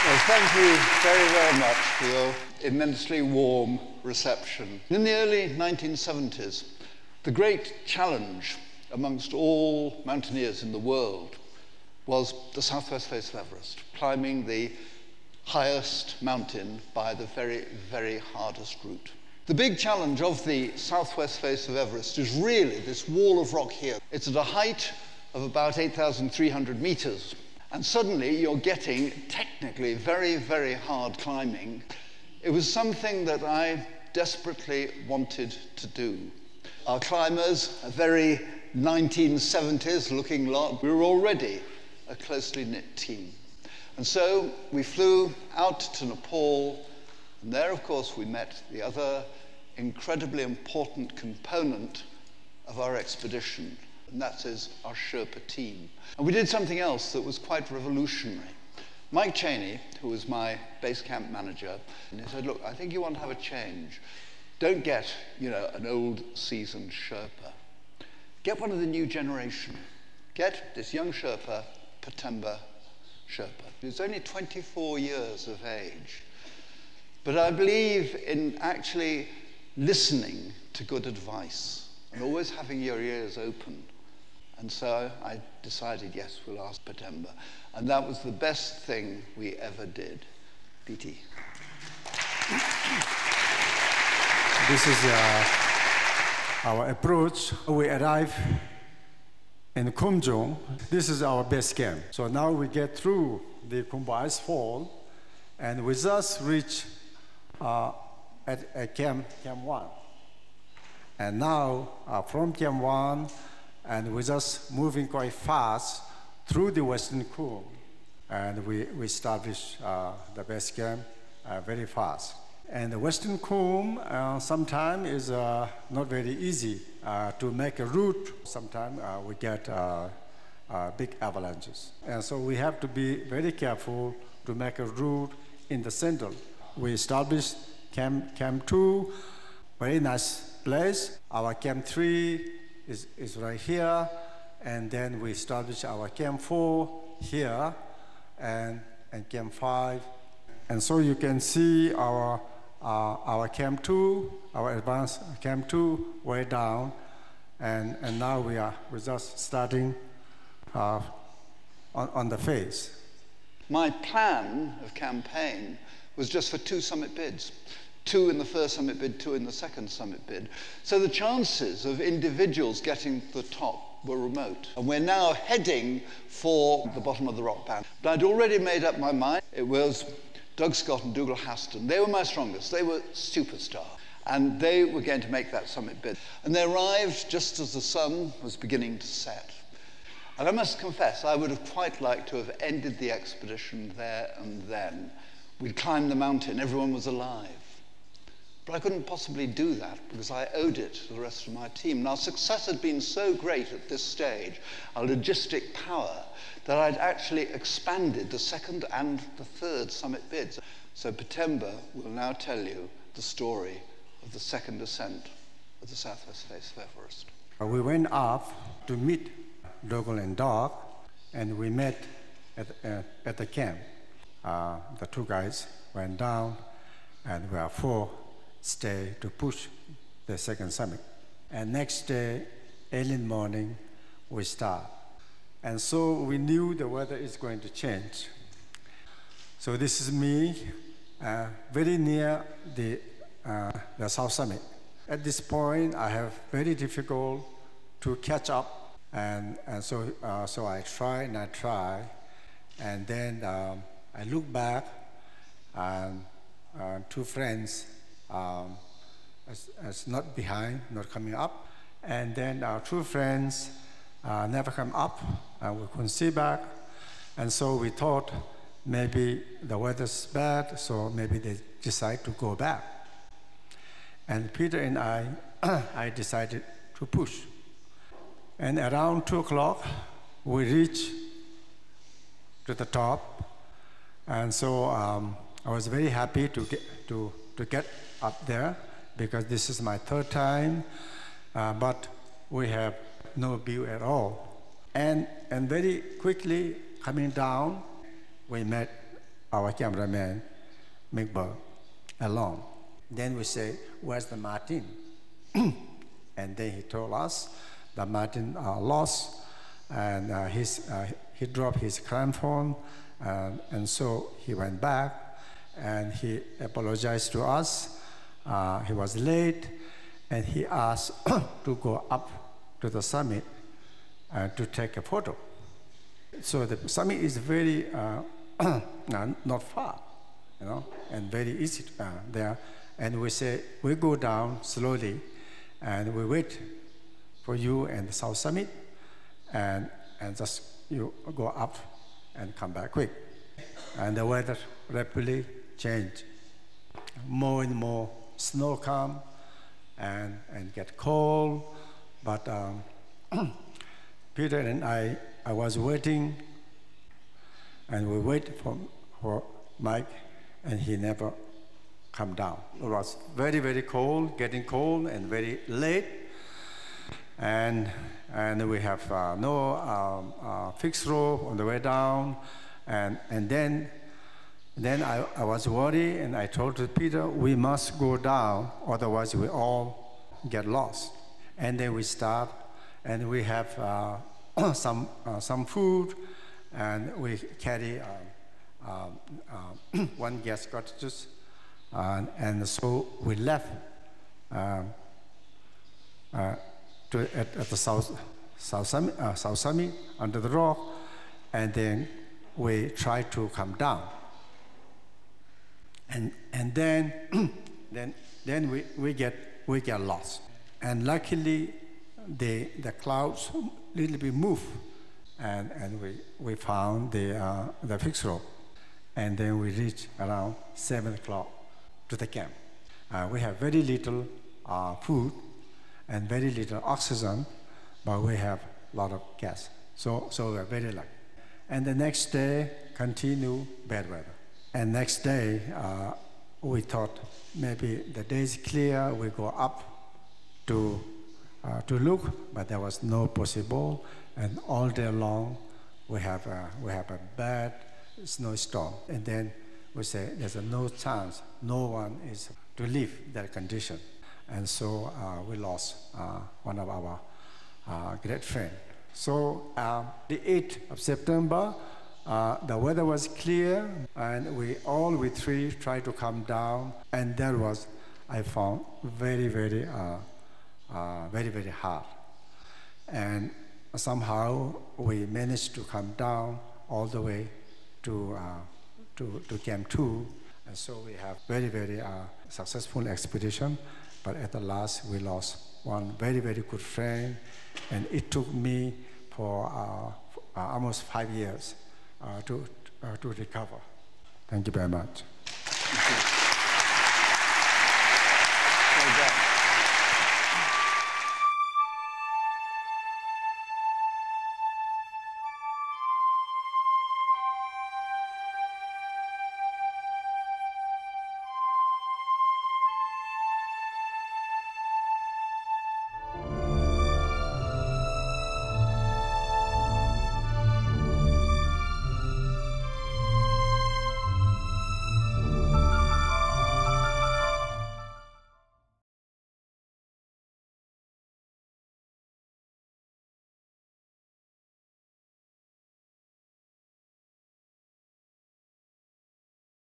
Well, thank you very, very much for your immensely warm reception. In the early 1970s, the great challenge amongst all mountaineers in the world was the southwest face of Everest, climbing the highest mountain by the very, very hardest route. The big challenge of the southwest face of Everest is really this wall of rock here. It's at a height of about 8,300 meters. And suddenly you're getting technically very, very hard climbing. It was something that I desperately wanted to do. Our climbers, a very 1970s looking lot, we were already a closely knit team. And so we flew out to Nepal, and there, of course, we met the other incredibly important component of our expedition, and that is our Sherpa team. And we did something else that was quite revolutionary. Mike Cheney, who was my base camp manager, and he said, look, I think you want to have a change. Don't get, an old seasoned Sherpa. Get one of the new generation. Get this young Sherpa, Pertemba Sherpa. He's only 24 years of age. But I believe in actually listening to good advice and always having your ears open. And so I decided, yes, we'll ask Pertemba. And that was the best thing we ever did. PT. This is our approach. We arrive in Kumjong. This is our base camp. So now we get through the Kumba Ice Fall, and we just reach at camp 1. And now from camp 1, and we're just moving quite fast through the Western Kum. And we establish the base camp very fast. And the Western Kum sometimes is not very easy to make a route. Sometimes we get big avalanches. And so we have to be very careful to make a route in the center. We established camp 2, very nice place. Our camp 3 is right here. And then we established our camp 4 here and camp 5. And so you can see our camp 2, our advanced camp 2, way down, and now we're just starting on the face. My plan of campaign was just for 2 summit bids. 2 in the first summit bid, 2 in the second summit bid. So the chances of individuals getting to the top were remote. And we're now heading for the bottom of the rock band. But I'd already made up my mind. It was Doug Scott and Dougal Haston. They were my strongest. They were superstars. And they were going to make that summit bid. And they arrived just as the sun was beginning to set. And I must confess, I would have quite liked to have ended the expedition there and then. We'd climbed the mountain. Everyone was alive. But I couldn't possibly do that because I owed it to the rest of my team. And our success had been so great at this stage, our logistic power, that I'd actually expanded the second and the third summit bids. So Pertemba will now tell you the story of the second ascent of the southwest face of Everest. We went up to meet Dougal and Doug, and we met at the camp. The 2 guys went down, and we are 4 stay to push the second summit. And next day, early in the morning, we start. And so we knew the weather is going to change. So this is me, very near the south summit. At this point, I have very difficult to catch up, and so I try, and then I look back, and 2 friends as not behind, not coming up, and then our 2 friends never come up, and we couldn't see back, and so we thought maybe the weather's bad, so maybe they decide to go back. And Peter and I decided to push. And around 2 o'clock, we reached to the top, and so I was very happy to get up there because this is my 3rd time, but we have no view at all. And very quickly coming down, we met our cameraman, Migber, alone. Then we say, where's the Martin? And then he told us that Martin lost, and he dropped his cram phone, and so he went back, and he apologized to us. He was late, and he asked to go up to the summit to take a photo. So the summit is very not far, and very easy there. And we say, we go down slowly, and we wait for you and the South Summit, and just you go up and come back quick. And the weather rapidly changed. More and more snow come and get cold. But Peter and I was waiting, and we wait for Mike, and he never come down. It was very, very cold, getting cold, and very late. And we have no fixed rope on the way down. And then I was worried, and I told Peter, we must go down, otherwise we all get lost. And then we start, and we have some food, and we carry one gas cartridge, and so we left at the South Summit under the rock, and then we try to come down, and then we get lost, and luckily the clouds a little bit move, and we found the fixed rope, and then we reach around 7 o'clock to the camp. We have very little food and very little oxygen, but we have a lot of gas. So we're very lucky. And the next day, continue bad weather. And next day, we thought maybe the day is clear, we go up to look, but there was no possible. And all day long, we have a bad snowstorm. And then we say there's no chance, no one is to live that condition. And so we lost one of our great friends. So the 8th of September, the weather was clear, and we three tried to come down, and that was, I found, very, very hard. And somehow we managed to come down all the way to Camp 2, and so we have very, very successful expedition. But at the last, we lost one very, very good friend, and it took me for almost 5 years to recover. Thank you very much. Thank you.